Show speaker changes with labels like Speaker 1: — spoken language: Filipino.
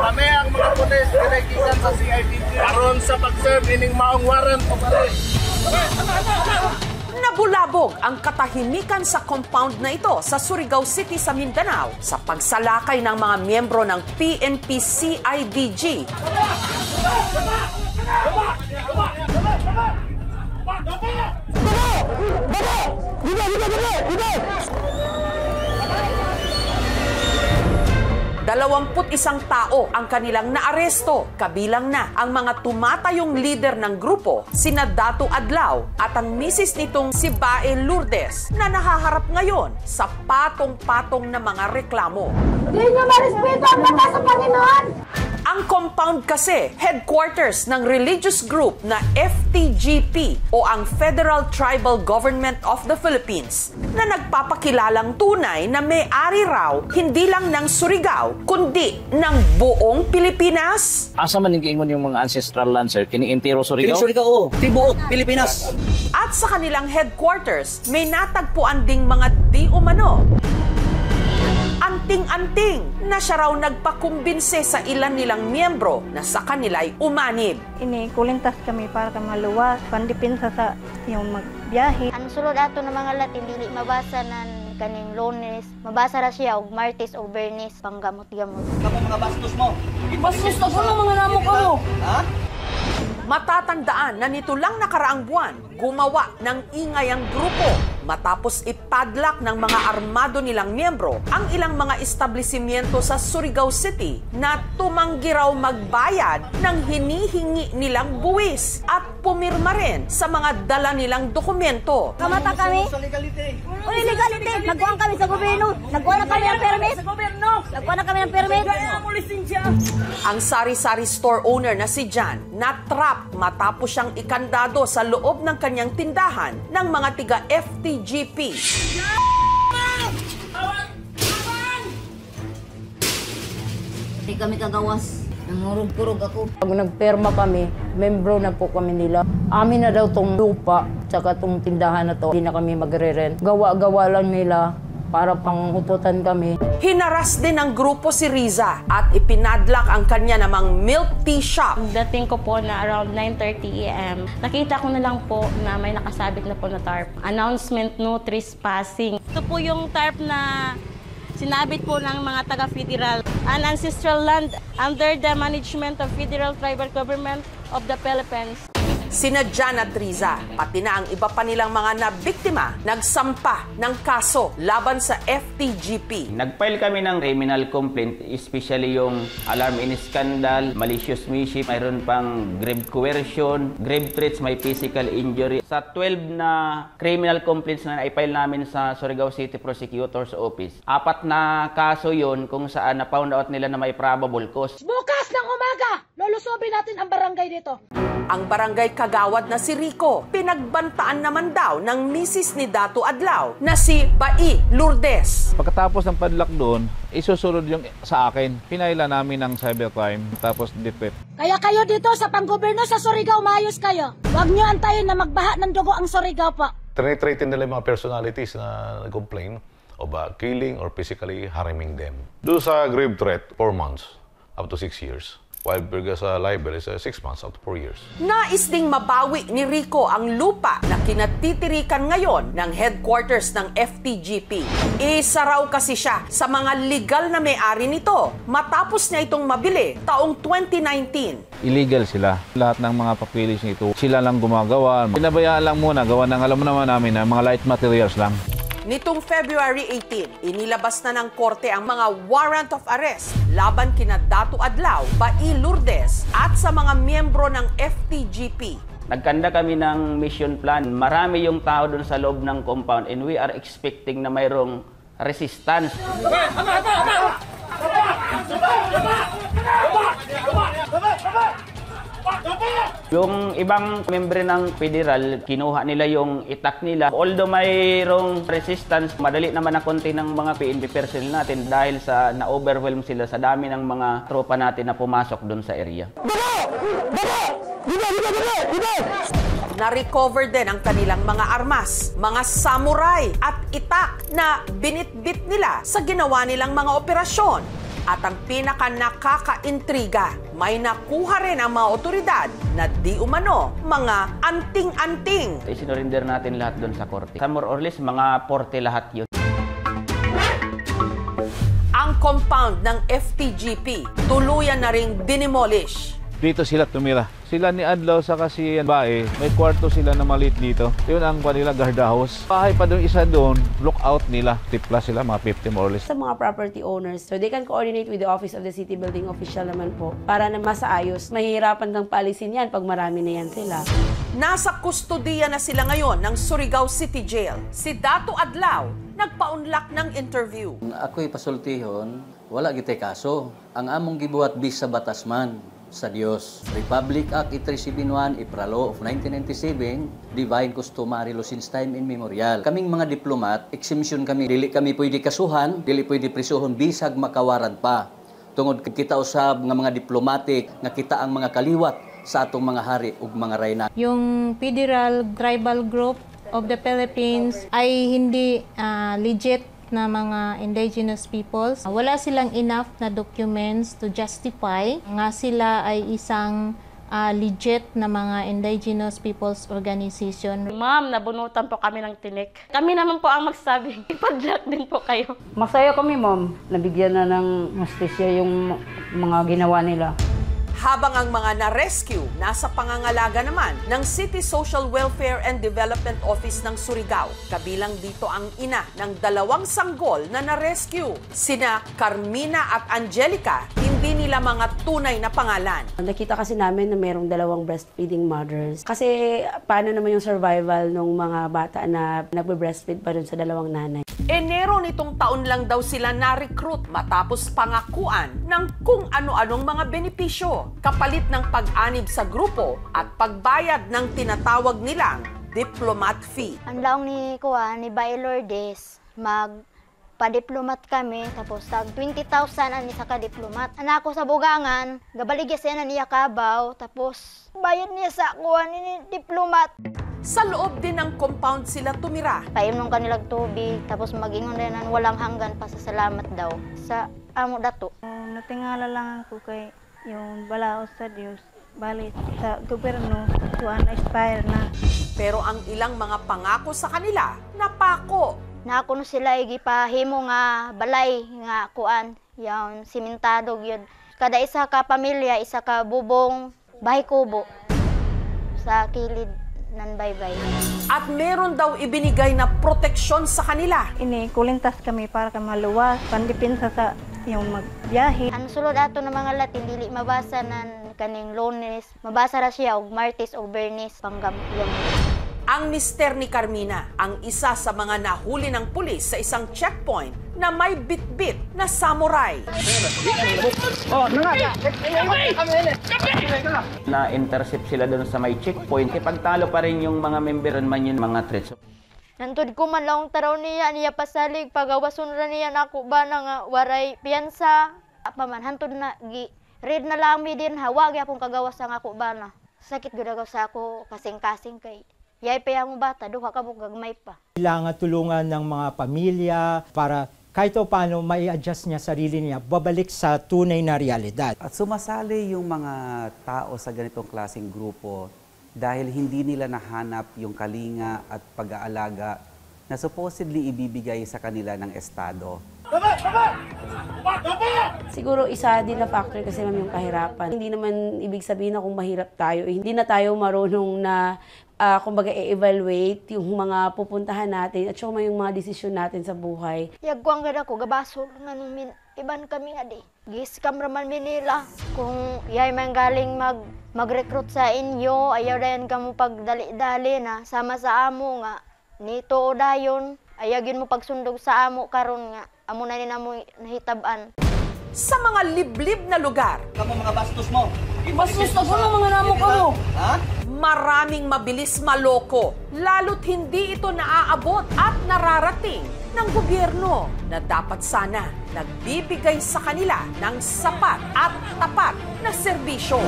Speaker 1: Kami ang mga pulis direkikan sa CIDG aron sa pag-serve ining maong warrant of arrest.
Speaker 2: Nabulabog ang katahimikan sa compound na ito sa Surigao City sa Mindanao sa pagsalakay ng mga miyembro ng PNP CIDG. Isang tao ang kanilang naaresto, kabilang na ang mga tumatayong leader ng grupo, sina Dato Adlaw at ang misis nitong si Bae Lourdes na nahaharap ngayon sa patong-patong na mga reklamo.
Speaker 3: Hindi nyo marespeto ang bata sa Panginoon!
Speaker 2: Ang compound kasi, headquarters ng religious group na FTGP o ang Federal Tribal Government of the Philippines na nagpapakilalang tunay na may-ari raw hindi lang ng Surigao kundi ng buong Pilipinas.
Speaker 4: Asa man yung mga ancestral land, sir? Kini-intero Surigao?
Speaker 5: Surigao, tibuok, Pilipinas.
Speaker 2: At sa kanilang headquarters, may natagpuan ding mga di umano. Anting-anting na siya raw nagpakumbinse sa ilan nilang miyembro na sa kanila'y umanib.
Speaker 6: Kulintas kami para maluwas, pandipinsa sa yung magbiyahe.
Speaker 7: Ang sulod ato ng mga Latin, dili mabasa ng kaning Lunes, mabasa ra siya og Martes o Bernes, panggamot-gamot.
Speaker 5: Kamu mga bastos mo?
Speaker 6: Bastos na po ng mga namo ko.
Speaker 5: Ha?
Speaker 2: Matatandaan na nito lang nakaraang buwan, gumawa ng ingay ang grupo matapos ipadlock ng mga armado nilang miyembro ang ilang mga establishmento sa Surigao City na tumanggi raw magbayad ng hinihingi nilang buwis at pumirma rin sa mga dala nilang dokumento.
Speaker 3: Kamata kami? O illegality! Nagkuhan kami sa gobyerno! Nagkuhan na kami ng permit! Nagkuhan na kami ng permit!
Speaker 2: Ang sari-sari store owner na si Jan na-trap matapos siyang ikandado sa loob ng kanyang tindahan ng mga tiga-FTGP.
Speaker 3: Hindi kami kagawas. Nangurog-kurog ako.
Speaker 8: Pag nagperma kami, membro na po kami nila. Amin na daw tong lupa, tsaka tong tindahan na to. Hindi na kami magre-rent. Gawa-gawa lang nila para panguputan kami.
Speaker 2: Hinaras din ng grupo si Riza at ipinadlock ang kanya namang milk tea shop.
Speaker 6: Dating ko po na around 9:30 AM, nakita ko na lang po na may nakasabit na po na tarp. Announcement, no trespassing. Ito po yung tarp na sinabit po ng mga taga-federal. An ancestral land under the management of Federal Tribal Government of the Philippines.
Speaker 2: Sina Jan at Riza, pati na ang iba pa nilang mga nabiktima, nagsampa ng kaso laban sa FTGP.
Speaker 9: Nag-file kami ng criminal complaint, especially yung alarm in scandal, malicious mischief, mayroon pang grave coercion, grave threats, may physical injury. Sa 12 na criminal complaints na na-file namin sa Surigao City Prosecutor's Office, 4 na kaso yon kung saan na-found out nila na may probable cause.
Speaker 3: Bukas ng umaga, lulusobin natin ang barangay dito.
Speaker 2: Ang barangay kagawad na si Rico, pinagbantaan naman daw ng misis ni Dato Adlaw na si Bae Lourdes.
Speaker 10: Pagkatapos ng padlock doon, isusunod yung sa akin. Pinaila namin ng cybercrime, tapos DepEd.
Speaker 3: Kaya kayo dito sa panggoberno sa Surigao, maayos kayo. Huwag nyo antayin na magbaha ng dugo ang Surigao pa.
Speaker 11: Tinitreatin nila yung mga personalities na nag-complain of killing or physically harming them. Doon sa grave threat, 4 months up to 6 years. While sa libel is 6 months up to 4 years.
Speaker 2: Nais ding mabawi ni Rico ang lupa na kinatitirikan ngayon ng headquarters ng FTGP. Isa raw kasi siya sa mga legal na may-ari nito matapos niya itong mabili taong 2019.
Speaker 10: Illegal sila. Lahat ng mga papilis nito, sila lang gumagawa. Pinabayaan lang muna, gawa ng alam mo naman namin na mga light materials lang.
Speaker 2: Nitong February 18, inilabas na ng korte ang mga warrant of arrest laban kina Dato Adlaw, Bae Lourdes at sa mga miyembro ng FTGP.
Speaker 9: Nagkanda kami ng mission plan. Marami yung tao doon sa loob ng compound and we are expecting na mayroong resistance. Yung ibang membre ng federal, kinuha nila yung itak nila. Although mayroong resistance, madali naman na konti ng mga PNP personnel natin dahil sa na-overwhelm sila sa dami ng mga tropa natin na pumasok doon sa area.
Speaker 2: Na-recover din ang kanilang mga armas, mga samurai at itak na binitbit nila sa ginawa nilang mga operasyon. At ang pinaka nakakaintriga, may nakuha rin ang mga otoridad na di umano mga anting-anting.
Speaker 9: Isinurinder natin lahat doon sa korte. Sa more or less, mga 40 lahat yun.
Speaker 2: Ang compound ng FTGP tuluyan na ring dinimolish.
Speaker 10: Dito sila tumira. Sila ni Adlaw sa kasi bae, may kwarto sila na maliit dito. Yun ang kanila guard house. Bahay pa doon, isa doon, lookout nila. Tipla sila, mga 50 more or less.
Speaker 12: Sa mga property owners, so they can coordinate with the Office of the City Building Official naman po para na masaayos. Mahihirapan kang paalisin yan pag marami na yan sila.
Speaker 2: Nasa kustodiya na sila ngayon ng Surigao City Jail. Si Dato Adlaw nagpaunlak ng interview.
Speaker 5: Ako'y pasultihon, wala gitay kaso. Ang among gibuhat bis sa batas man sa Dios. Republic Act 8371, Ipralo of 1997, Divine Customary Law since time immemorial. Kaming mga diplomat, exemption kami. Dili kami pwede kasuhan, dili pwede prisuhon, bisag makawaran pa. Tungod kita usab nga mga diplomatic, nga kita ang mga kaliwat sa atong mga hari ug mga reyna.
Speaker 13: Yung Federal Tribal Group of the Philippines ay hindi legit na mga indigenous peoples. Wala silang enough na documents to justify nga sila ay isang legit na mga indigenous peoples organization.
Speaker 6: Ma'am, nabunutan po kami ng tinik. Kami naman po ang magsabi, ipadlock din po kayo.
Speaker 8: Masaya kami, ma'am. Nabigyan na ng hustisya yung mga ginawa nila.
Speaker 2: Habang ang mga na-rescue nasa pangangalaga naman ng City Social Welfare and Development Office ng Surigao. Kabilang dito ang ina ng 2 sanggol na na-rescue. Sina Carmina at Angelica, hindi nila mga tunay na pangalan.
Speaker 12: Nakita kasi namin na merong 2 breastfeeding mothers. Kasi paano naman yung survival ng mga bata na nagbe-breastfeed pa rin sa 2 nanay.
Speaker 2: Enero nitong taon lang daw sila na-recruit matapos pangakuan ng kung ano-anong mga benepisyo, kapalit ng pag-anib sa grupo at pagbayad ng tinatawag nilang diplomat fee.
Speaker 7: Ang laong ni Bay Lourdes, magpa-diplomat kami, tapos tag 20,000 ang isa ka diplomat. Anak ko sa bugangan, gabaligya siya na niya kabaw, tapos bayad niya sa kuha ni diplomat.
Speaker 2: Sa loob din ng compound sila tumira.
Speaker 7: Painom kanilang tubig, tapos mag-ingon rin ng walang hanggan pasasalamat daw sa amo dato.
Speaker 14: Natingala lang ako kay yung balaos sa Diyos. Bali sa gobyerno, kuan expire na.
Speaker 2: Pero ang ilang mga pangako sa kanila, napako.
Speaker 7: Na ako no sila gipahimo nga balay nga kuan, yung simentado gyud. Kada isa ka pamilya, isa ka bubong, bahay kubo sa kilid ng baybay.
Speaker 2: At meron daw ibinigay na proteksyon sa kanila.
Speaker 14: Kulintas kami para maluwas, pandipinsa sa yung magbiyahe.
Speaker 7: Ang sulod ato ng mga Latin, dili mabasa ng kaning Lunes, mabasa ra siya og Martes o Bernes panggam yung.
Speaker 2: Ang mister ni Carmina, ang isa sa mga nahuli ng pulis sa isang checkpoint na may bit-bit na samurai.
Speaker 9: Na-intercept sila doon sa may checkpoint. Pagtalo pa rin yung mga member man yun, mga threats.
Speaker 7: Nantod ko man lang taraw niya pasalig, pagawason ra niya nako ba na nga waray piyansa. Paman, hantod na, read na lang mi din, hawag akong kagawas ang ako ba na. Sakit gudagaw sa ako, kasing-kasing kay. Yay pa yung bata, duha ka mo gagmay pa.
Speaker 15: Kailangan tulungan ng mga pamilya para kahit o paano mai-adjust niya sarili niya, babalik sa tunay na realidad.
Speaker 16: At sumasali yung mga tao sa ganitong klaseng grupo dahil hindi nila nahanap yung kalinga at pag-aalaga na supposedly ibibigay sa kanila ng Estado.
Speaker 12: Siguro isa din na factor kasi ma'am yung kahirapan. Hindi naman ibig sabihin na kung mahirap tayo, hindi na tayo marunong na kumbaga i-evaluate yung mga pupuntahan natin at saka yung mga desisyon natin sa buhay.
Speaker 7: Yagwang gada ko, gabasol nga nung iban kami nga di. Giskam raman nila. Kung yay man galing mag-recruit sa inyo, ayaw dayan ka mo pagdali-dali na sama sa amo nga. Nito o dayon, ayagin mo pagsundog sa amo karon nga. Amo na nina mo nahitab-an.
Speaker 2: Sa mga liblib na lugar.
Speaker 5: Kamu mga bastos mo.
Speaker 8: Bastos ako ng mga namo ko.
Speaker 5: Ha?
Speaker 2: Maraming mabilis maloko, lalo't hindi ito naaabot at nararating ng gobyerno na dapat sana nagbibigay sa kanila ng sapat at tapat na serbisyo.